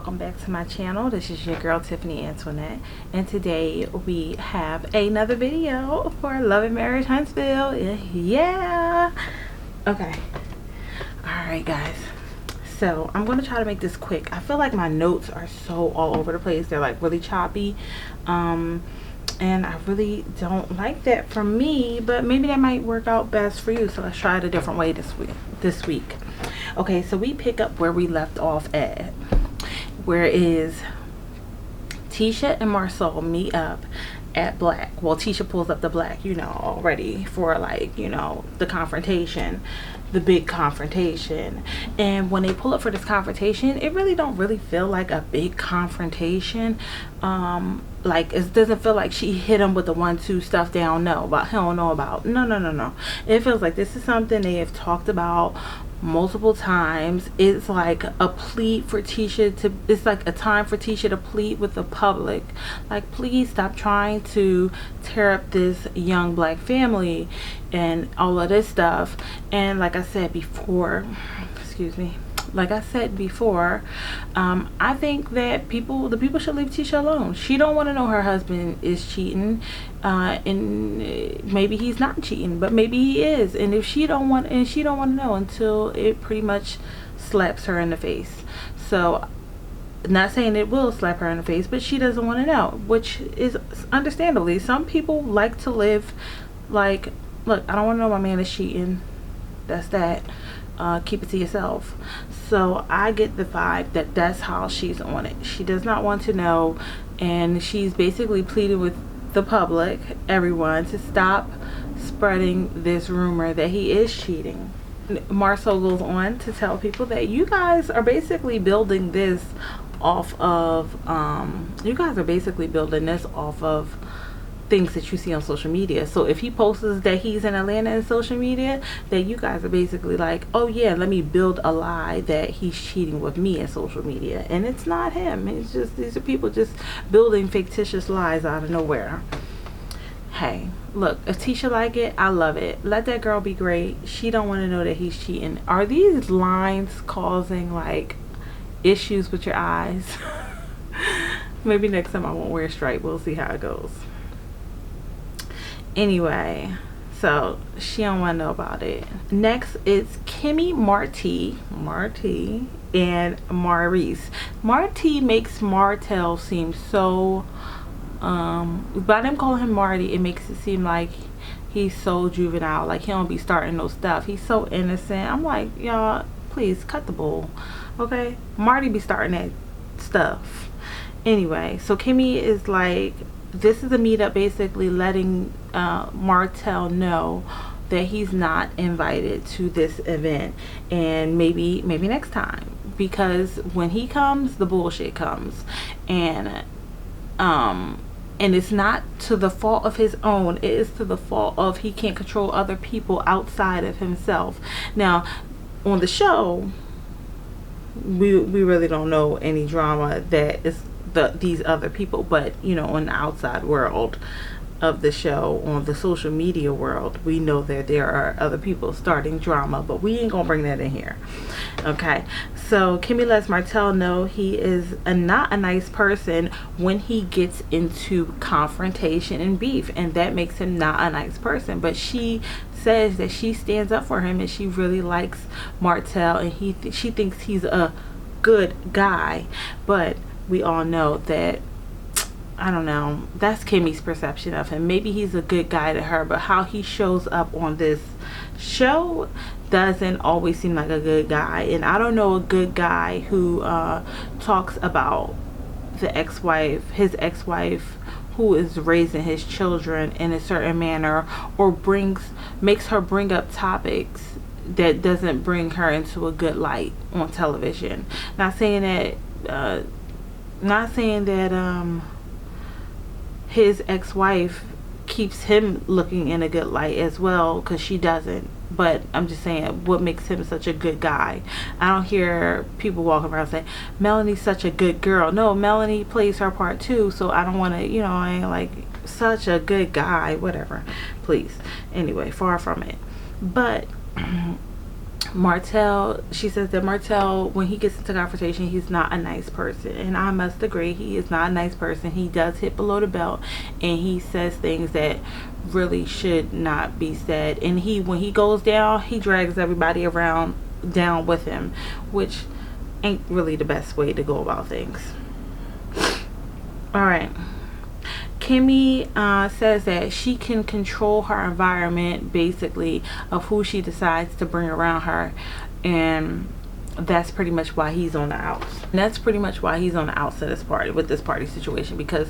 welcome back to my channel. This is your girl Tiffany Antoinette, and today we have another video for Love and Marriage Huntsville. Yeah. Okay. Alright guys, so I'm going to try to make this quick. I feel like my notes are so all over the place. They're like really choppy, and I really don't like that for me, but maybe that might work out best for you. So let's try it a different way this week. Okay, so we pick up where we left off at, where is Tisha and Marcel meet up at Black. Well, Tisha pulls up the Black, you know, already for like, you know, the confrontation, the big confrontation. And when they pull up for this confrontation, it really don't really feel like a big confrontation. Like it doesn't feel like she hit him with the 1-2 stuff they don't know about. He don't know about. No. It feels like this is something they have talked about multiple times. It's like a plea for Tisha to, it's like a time for Tisha to plead with the public, like, please stop trying to tear up this young Black family and all of this stuff. And like I said before, I think that the people should leave Tisha alone. She don't want to know her husband is cheating, and maybe he's not cheating, but maybe he is. And if she don't want to know until it pretty much slaps her in the face. So, not saying it will slap her in the face, but she doesn't want to know, which is understandably. Some people like to live like, look, I don't want to know my man is cheating. That's that. Keep it to yourself. So I get the vibe that that's how she's on it. She does not want to know, and she's basically pleading with the public, everyone, to stop spreading this rumor that he is cheating. Marcel goes on to tell people that you guys are basically building this off of things that you see on social media. So if he posts that he's in Atlanta in social media, then you guys are basically like, oh yeah, let me build a lie that he's cheating with me in social media. And it's not him. It's just, these are people just building fictitious lies out of nowhere. Hey, look, if Tisha like it, I love it. Let that girl be great. She don't want to know that he's cheating. Are these lines causing like issues with your eyes? Maybe next time I won't wear a stripe. We'll see how it goes. Anyway, so she don't want to know about it. Next is Kimmy, Marty and Maurice. Marty makes Martell seem so by them calling him Marty, it makes it seem like he's so juvenile, like he don't be starting no stuff. He's so innocent. I'm like, y'all, please cut the bull, okay? Marty be starting that stuff. Anyway, so Kimmy is like, this is a meetup basically letting Martell know that he's not invited to this event, and maybe next time, because when he comes, the bullshit comes. And it's not to the fault of his own, it is to the fault of he can't control other people outside of himself. Now on the show, we really don't know any drama that is these other people, but you know, on the outside world of the show, on the social media world, we know that there are other people starting drama, but we ain't gonna bring that in here. Okay, so Kimmy lets Martell know he is not a nice person when he gets into confrontation and beef, and that makes him not a nice person. But she says that she stands up for him and she really likes Martell, and she thinks he's a good guy. But we all know that, I don't know, that's Kimmy's perception of him. Maybe he's a good guy to her, but how he shows up on this show doesn't always seem like a good guy. And I don't know a good guy who talks about his ex-wife who is raising his children in a certain manner, or makes her bring up topics that doesn't bring her into a good light on television. Not saying that his ex-wife keeps him looking in a good light as well, because she doesn't. But I'm just saying, what makes him such a good guy? I don't hear people walking around saying Melanie's such a good girl. No, Melanie plays her part too, so I don't want to, you know, I ain't like such a good guy, whatever, please. Anyway, far from it. But Martell, she says that Martell, when he gets into conversation, he's not a nice person. And I must agree, he is not a nice person. He does hit below the belt, and he says things that really should not be said. And when he goes down, he drags everybody around down with him, which ain't really the best way to go about things. All right. Kimmy says that she can control her environment, basically, of who she decides to bring around her, and that's pretty much why he's on the outs. And that's pretty much why he's on the outs of this party, with this party situation, because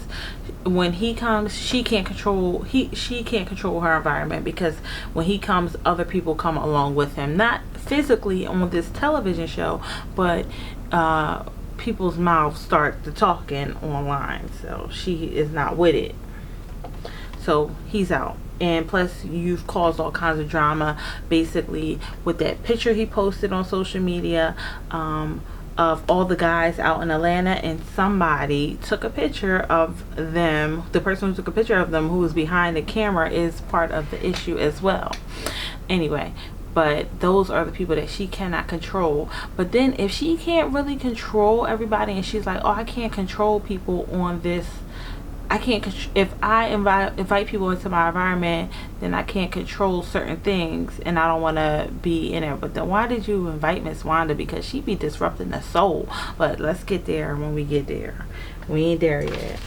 when he comes, she can't control her environment, because when he comes, other people come along with him, not physically on this television show, but people's mouths start to talking online, so she is not with it, so he's out. And plus, you've caused all kinds of drama, basically, with that picture he posted on social media of all the guys out in Atlanta, and somebody took a picture of them. The person who took a picture of them, who was behind the camera, is part of the issue as well. Anyway, but those are the people that she cannot control. But then if she can't really control everybody, and she's like, oh, I can't control people on this, if I invite people into my environment, then I can't control certain things, and I don't want to be in it. But then why did you invite Miss Wanda? Because she be disrupting the soul. But let's get there when we get there. We ain't there yet.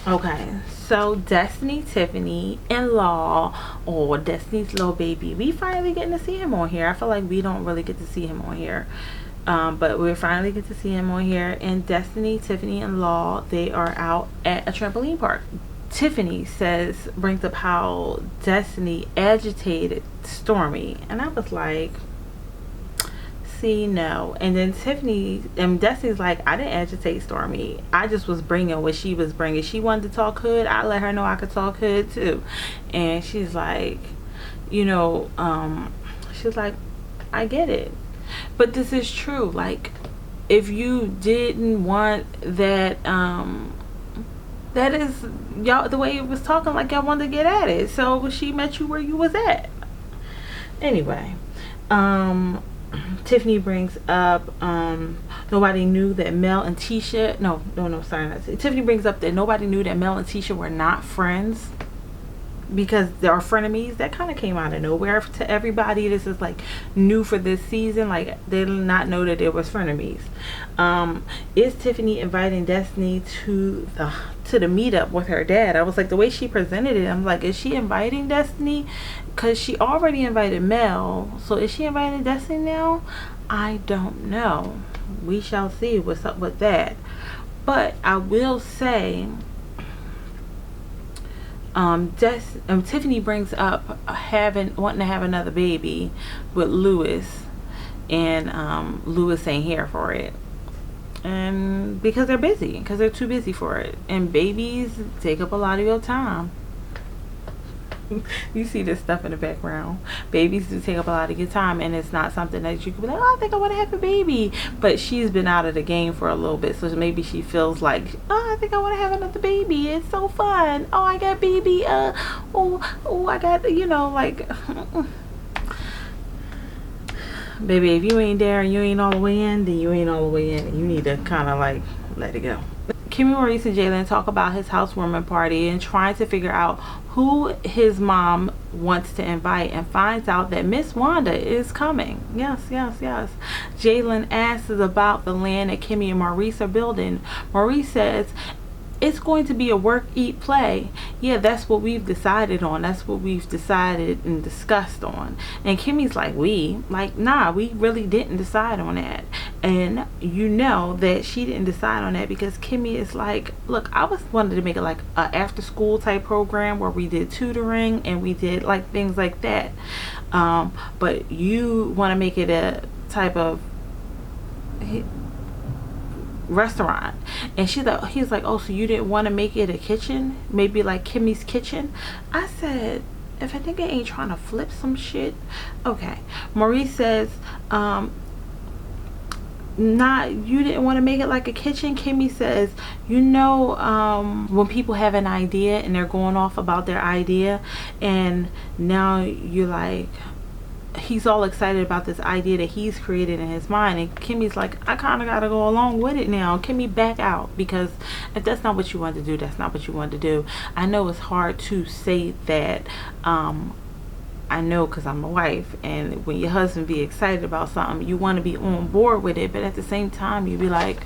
Okay, so Destiny, Tiffany, and Law, or Destiny's little baby, we finally getting to see him on here. I feel like we don't really get to see him on here, but we're finally get to see him on here. And Destiny, Tiffany, and Law, they are out at a trampoline park. Tiffany brings up how Destiny agitated Stormy, and I was like, see, no. And then Destiny's like, I didn't agitate Stormy, I just was bringing what she was bringing. She wanted to talk hood, I let her know I could talk hood too. And she's like, she's like, I get it, but this is true. Like, if you didn't want that, that is y'all, the way it was talking, like y'all wanted to get at it, so she met you where you was at. Anyway, Tiffany brings up nobody knew that Mel and Tisha, Tiffany brings up that nobody knew that Mel and Tisha were not friends, because they are frenemies. That kind of came out of nowhere to everybody. This is like new for this season. Like, they did not know that it was frenemies. Is Tiffany inviting Destiny to the meetup with her dad? I was like, the way she presented it, I'm like, is she inviting Destiny? Because she already invited Mel, so is she inviting Destiny now? I don't know. We shall see what's up with that. But I will say, Tiffany brings up wanting to have another baby with Lewis, and Lewis ain't here for it, and because they're too busy for it, and babies take up a lot of your time. You see this stuff in the background. Babies do take up a lot of your time, and it's not something that you can be like, oh, I think I want to have a baby. But she's been out of the game for a little bit, so maybe she feels like, oh, I think I want to have another baby. It's so fun. Oh, I got baby. I got, like, baby, if you ain't there and you ain't all the way in, then you ain't all the way in, and you need to kind of like let it go. Kimmy, Maurice, and Jalen talk about his housewarming party and trying to figure out who his mom wants to invite, and finds out that Miss Wanda is coming. Yes. Jalen asks about the land that Kimmy and Maurice are building. Maurice says, it's going to be a work, eat, play. Yeah, that's what we've decided on. That's what we've decided and discussed on. And Kimmy's like, nah, we really didn't decide on that. And you know that she didn't decide on that because Kimmy is like, look, I wanted to make it like a after school type program where we did tutoring and we did like things like that. But you want to make it a type of restaurant. And he's like, oh, so you didn't want to make it a kitchen, maybe like Kimmy's Kitchen? I said, if a nigga ain't trying to flip some shit, okay. Maurice says, you didn't want to make it like a kitchen. Kimmy says, when people have an idea and they're going off about their idea, and now you're like, he's all excited about this idea that he's created in his mind, and Kimmy's like, I kind of gotta go along with it now. Kimmy, back out, because if that's not what you want to do, that's not what you want to do. I know it's hard to say that. I know, because I'm a wife, and when your husband be excited about something, you want to be on board with it, but at the same time you be like,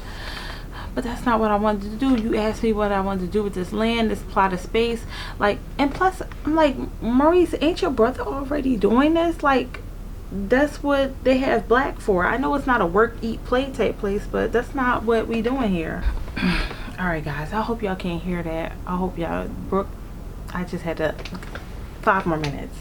but that's not what I wanted to do. You asked me what I wanted to do with this land, this plot of space, like, and plus I'm like, Maurice, ain't your brother already doing this? Like, that's what they have Black for. I know it's not a work, eat, play type place, but that's not what we doing here. All right, guys, I hope y'all can't hear that. I hope y'all, Brooke, I just had to 5 more minutes.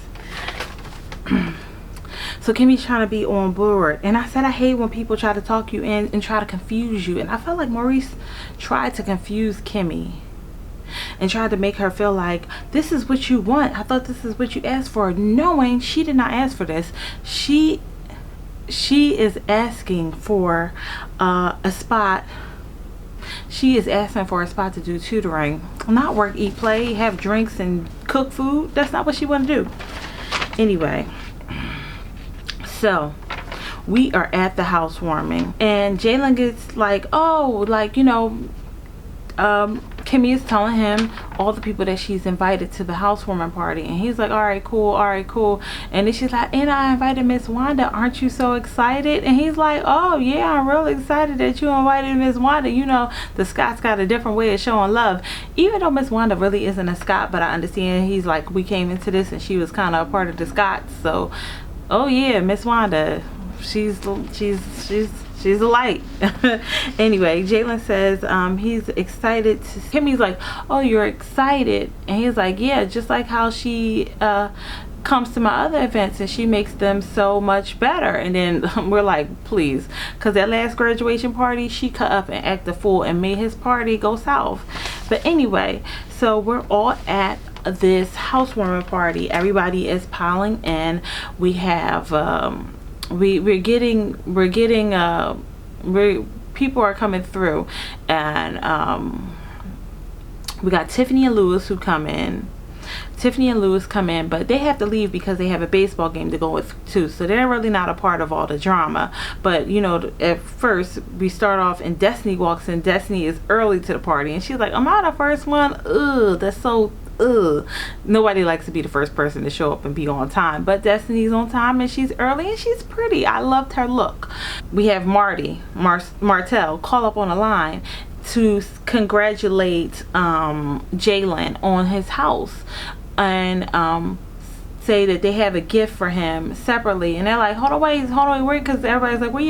So Kimmy's trying to be on board, and I said I hate when people try to talk you in and try to confuse you, and I felt like Maurice tried to confuse Kimmy and tried to make her feel like, this is what you want, I thought this is what you asked for, knowing she did not ask for this. She is asking for a spot. She is asking for a spot to do tutoring, not work, eat, play, have drinks and cook food. That's not what she want to do. Anyway, so we are at the housewarming, and Jalen gets like, oh, like, you know, Kimmy is telling him all the people that she's invited to the housewarming party, and he's like, all right, cool, all right, cool. And then she's like, and I invited Miss Wanda, aren't you so excited? And he's like, oh yeah, I'm really excited that you invited Miss Wanda. You know, the Scots got a different way of showing love, even though Miss Wanda really isn't a Scot, but I understand he's like, we came into this and she was kind of a part of the Scots, so oh yeah, Miss Wanda, she's a light. Anyway, Jalen says he's excited to, Kimmy's like, oh, you're excited? And he's like, yeah, just like how she comes to my other events and she makes them so much better. And then we're like, please, because that last graduation party, she cut up and acted a fool and made his party go south. But anyway, so we're all at this housewarming party. Everybody is piling in. We have people are coming through, and we got Tiffany and Lewis who come in. Tiffany and Lewis come in, but they have to leave because they have a baseball game to go with too, so they're really not a part of all the drama. But you know, at first we start off and Destiny walks in. Destiny is early to the party, and she's like, am I the first one? Ugh, that's so ugh. Nobody likes to be the first person to show up and be on time, but Destiny's on time and she's early and she's pretty. I loved her look. We have Martell call up on the line to congratulate Jalen on his house, and say that they have a gift for him separately. And they're like, hold on, wait, because everybody's like, where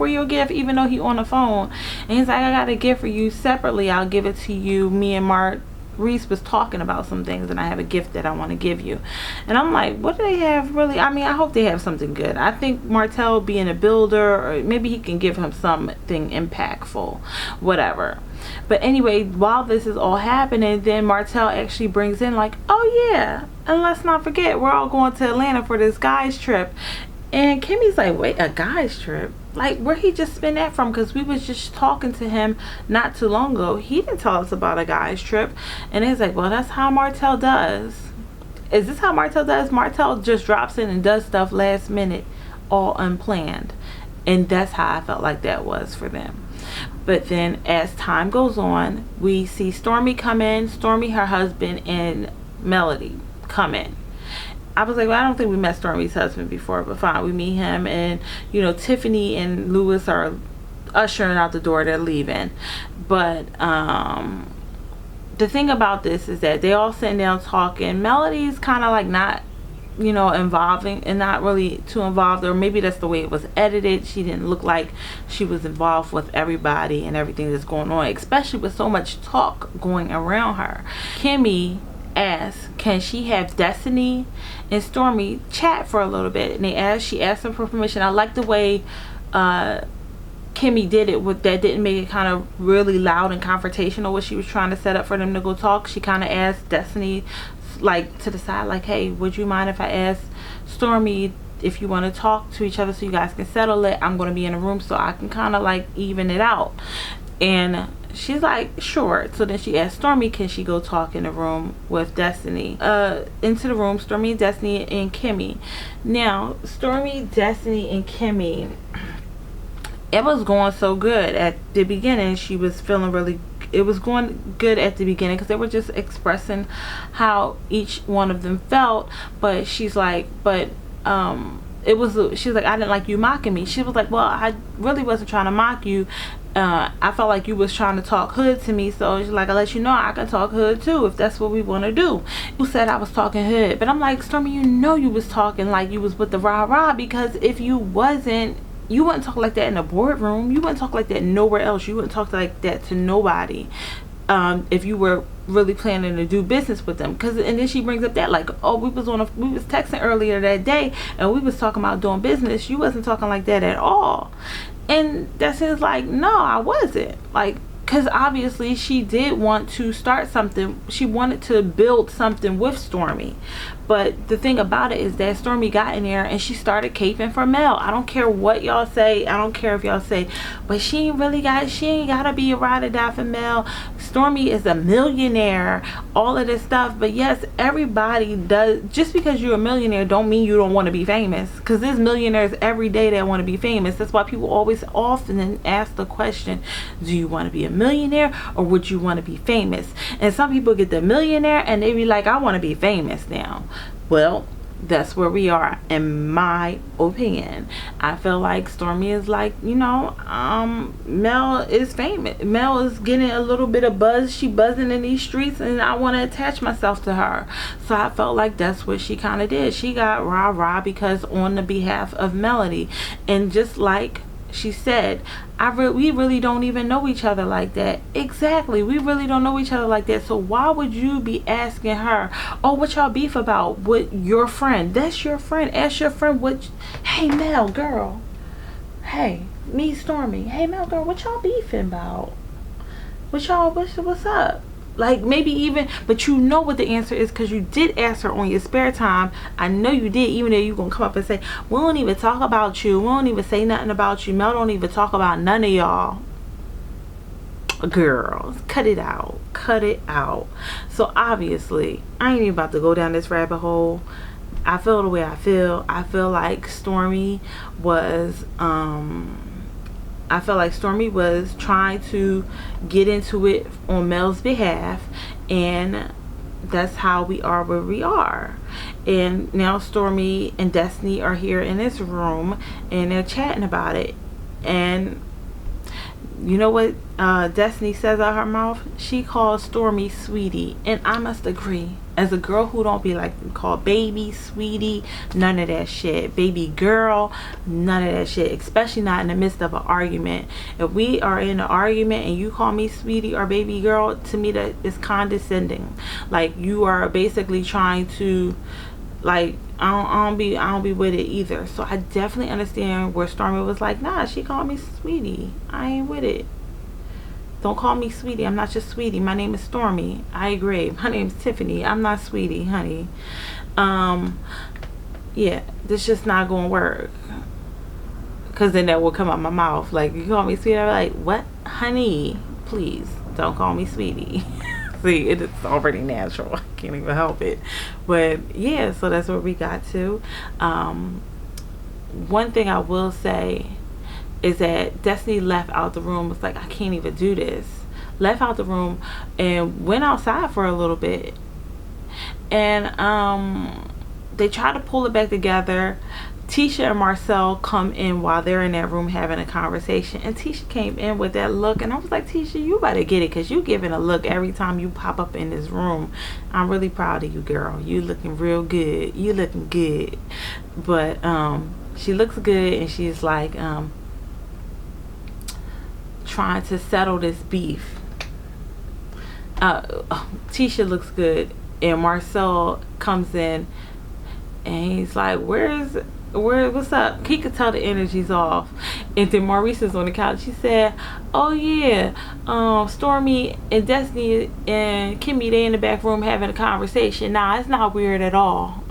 your gift, even though he on the phone. And he's like, I got a gift for you separately, I'll give it to you. Me and Reese was talking about some things, and I have a gift that I want to give you. And I'm like, what do they have really? I mean, I hope they have something good. I think Martell being a builder, or maybe he can give him something impactful, whatever. But anyway, while this is all happening, then Martell actually brings in like, oh yeah, and let's not forget, we're all going to Atlanta for this guys trip. And Kimmy's like, wait, a guys trip? Like, where he just spin that from? Because we was just talking to him not too long ago. He didn't tell us about a guys trip. And he's like, well, that's how Martell does. Is this how Martell does? Martell just drops in and does stuff last minute, all unplanned. And that's how I felt like that was for them. But then as time goes on, we see Stormy come in. Stormy, her husband, and Melody come in. I was like, well, I don't think we met Stormy's husband before, but fine, we meet him. And you know, Tiffany and Lewis are ushering out the door. They're leaving. But the thing about this is that they all sitting down talking. Melody's kind of like not, you know, involving, and not really too involved, or maybe that's the way it was edited. She didn't look like she was involved with everybody and everything that's going on, especially with so much talk going around her. Kimmy asked, can she have Destiny and Stormy chat for a little bit? And she asked them for permission. I like the way Kimmy did it with that. Didn't make it kind of really loud and confrontational what she was trying to set up for them to go talk. She kind of asked Destiny like to the side, like, hey, would you mind if I ask Stormy if you want to talk to each other so you guys can settle it? I'm going to be in a room so I can kind of like even it out. And she's like, sure. So then she asked Stormy, can she go talk in the room with Destiny? Into the room, Stormy, Destiny, and Kimmy. Now, Stormy, Destiny, and Kimmy, it was going so good at the beginning. She was feeling really, it was going good at the beginning because they were just expressing how each one of them felt. But she's like, but she's like, I didn't like you mocking me. She was like, well, I really wasn't trying to mock you. I felt like you was trying to talk hood to me, so she's like, I'll let you know I can talk hood too if that's what we want to do. You said I was talking hood, but I'm like, Stormy, you know you was talking like you was with the rah-rah, because if you wasn't, you wouldn't talk like that in a boardroom. You wouldn't talk like that nowhere else. You wouldn't talk like that to nobody if you were really planning to do business with them. And then she brings up that, like, oh, we was texting earlier that day and we was talking about doing business. You wasn't talking like that at all. And that's his, like, no, I wasn't. Like, because obviously she did want to start something. She wanted to build something with Stormy. But the thing about it is that Stormy got in there and she started caping for Mel. I don't care what y'all say. I don't care if y'all say, but she ain't got to be a ride or die for Mel. Stormy is a millionaire, all of this stuff. But yes, everybody does. Just because you're a millionaire don't mean you don't want to be famous. Because there's millionaires every day that want to be famous. That's why people always often ask the question, do you want to be a millionaire or would you want to be famous? And some people get the millionaire and they be like, I want to be famous now. Well, that's where we are, in my opinion. I feel like Stormy is like, you know, Mel is famous. Mel is getting a little bit of buzz. She buzzing in these streets and I want to attach myself to her. So I felt like that's what she kind of did. She got rah-rah because on the behalf of Melody. And just like she said, we really don't even know each other like that. Exactly, we really don't know each other like that. So why would you be asking her, oh, what y'all beef about with your friend? That's your friend. Ask your friend what. Hey, Mel, girl. Hey, me, Stormy. Hey, Mel, girl, what y'all beefing about? What's up? Like, maybe even, but you know what the answer is because you did ask her on your spare time. I know you did, even though you're going to come up and say, we don't even talk about you. We don't even say nothing about you. Mel don't even talk about none of y'all. Girls, cut it out. Cut it out. So, obviously, I ain't even about to go down this rabbit hole. I feel the way I feel. I feel like Stormy was, trying to get into it on Mel's behalf, and that's how we are where we are. And now Stormy and Destiny are here in this room and they're chatting about it. And you know what Destiny says out her mouth? She calls Stormy sweetie, and I must agree. As a girl who don't be like called baby, sweetie, none of that shit. Baby girl, none of that shit. Especially not in the midst of an argument. If we are in an argument and you call me sweetie or baby girl, to me that is condescending. Like, you are basically trying to, like, I don't be with it either. So I definitely understand where Stormy was like, nah, she called me sweetie. I ain't with it. Don't call me sweetie. I'm not your sweetie. My name is Stormy. I agree. My name's Tiffany. I'm not sweetie, honey. Yeah, this just not gonna work. Cause then that will come out my mouth. Like, you call me sweetie, I'm like, what? Honey, please don't call me sweetie. See, it is already natural. I can't even help it. But yeah, so that's where we got to. One thing I will say is that Destiny left out the room. Was like, I can't even do this. Left out the room and went outside for a little bit. And they tried to pull it back together. Tisha and Marcel come in while they're in that room having a conversation. And Tisha came in with that look. And I was like, Tisha, you better get it, because you giving a look every time you pop up in this room. I'm really proud of you, girl. You looking real good. You looking good. But she looks good, and she's like trying to settle this beef. Tisha looks good, and Marcel comes in and he's like, what's up? He could tell the energy's off. And then Maurice is on the couch. She said, oh yeah, Stormy and Destiny and Kimmy, they in the back room having a conversation. Nah, it's not weird at all.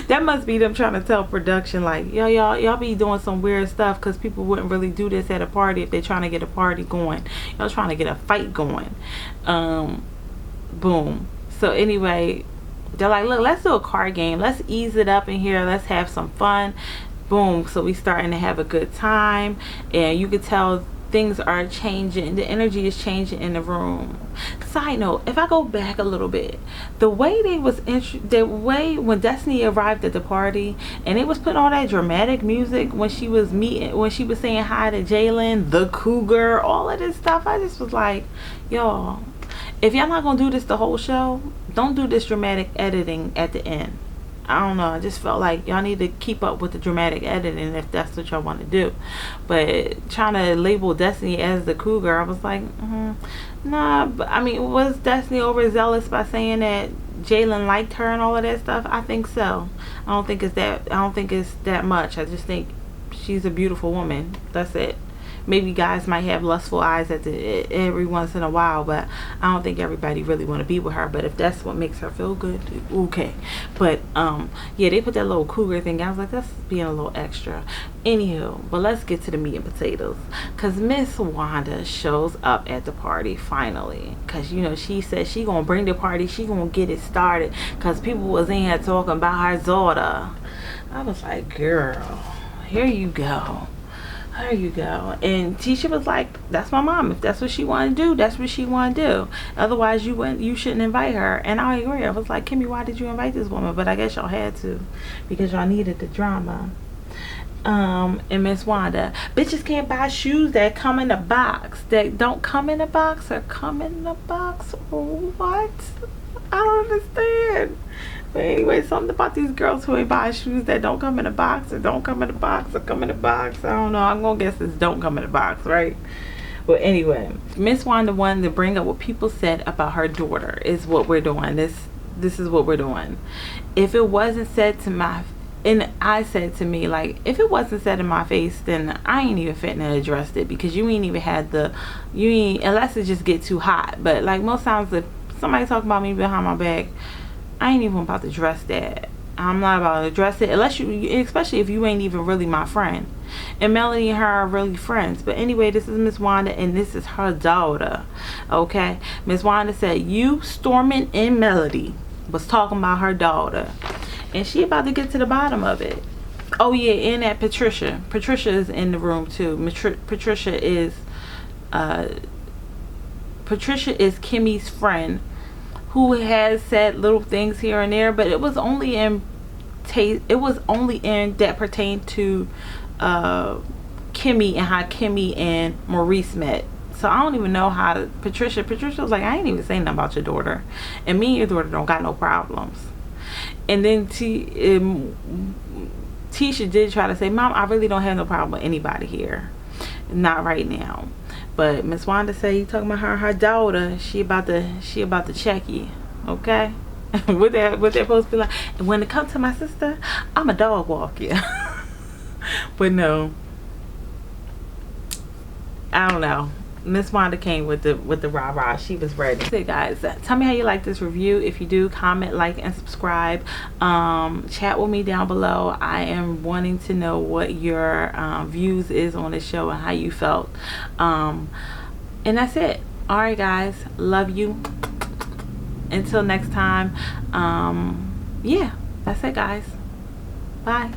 That must be them trying to tell production, like, yo, y'all be doing some weird stuff, because people wouldn't really do this at a party if they're trying to get a party going. Y'all trying to get a fight going. Boom. So anyway, they're like, look, let's do a card game. Let's ease it up in here. Let's have some fun. Boom. So we starting to have a good time, and you could tell things are changing. The energy is changing in the room. Side note, if I go back a little bit, the way when Destiny arrived at the party and it was putting all that dramatic music when she was saying hi to Jalen, the cougar, all of this stuff, I just was like, y'all, if y'all not gonna do this the whole show, don't do this dramatic editing at the end. I don't know, I just felt like y'all need to keep up with the dramatic editing if that's what y'all want to do. But trying to label Destiny as the cougar, I was like, nah. But I mean, was Destiny overzealous by saying that Jalen liked her and all of that stuff? I think so. I don't think it's that much. I just think she's a beautiful woman. That's it. Maybe guys might have lustful eyes every once in a while, but I don't think everybody really want to be with her. But if that's what makes her feel good, okay. But yeah, they put that little cougar thing. I was like, that's being a little extra. Anywho, but let's get to the meat and potatoes, because Miss Wanda shows up at the party finally, because you know she said she gonna bring the party, she gonna get it started, because people was in here talking about her daughter. I was like, girl, here you go. There you go. And Tisha was like, that's my mom. If that's what she want to do, that's what she want to do. Otherwise, you shouldn't invite her. And I agree. I was like, Kimmy, why did you invite this woman? But I guess y'all had to, because y'all needed the drama. And Miss Wanda, bitches can't buy shoes that come in a box, that don't come in a box, or come in a box. What? I don't understand. But anyway, something about these girls who ain't buy shoes that don't come in a box, or don't come in a box, or come in a box. I don't know. I'm gonna guess it's don't come in a box, right? But anyway, Miss Wanda wanted to bring up what people said about her daughter. Is what we're doing. This is what we're doing. If it wasn't said to my, and I said to me, like, if it wasn't said in my face, then I ain't even fitting to address it, because you ain't even had unless it just get too hot. But like most times, if somebody talking about me behind my back, I ain't even about to address that. I'm not about to address it unless especially if you ain't even really my friend. And Melanie and her are really friends. But anyway, this is Miss Wanda, and this is her daughter. Okay, Miss Wanda said you, Stormin, and Melody was talking about her daughter, and she about to get to the bottom of it. Oh yeah, and that Patricia is in the room too. Patricia is Kimmy's friend, who has said little things here and there, but it was only in that pertained to Kimmy, and how Kimmy and Maurice met. So I don't even know how Patricia was like, I ain't even saying nothing about your daughter, and me and your daughter don't got no problems. And then Tisha did try to say, Mom, I really don't have no problem with anybody here, not right now. But Miss Wanda said you talking about her daughter. She about to check you, okay? What that supposed to be like? And when it comes to my sister, I'm a dog walk you. But no, I don't know. Miss Wanda came with the rah-rah. She was ready. So guys, tell me how you like this review. If you do, comment, like, and subscribe. Chat with me down below. I am wanting to know what your views is on this show and how you felt. And that's it. All right, guys. Love you. Until next time. Yeah, that's it, guys. Bye.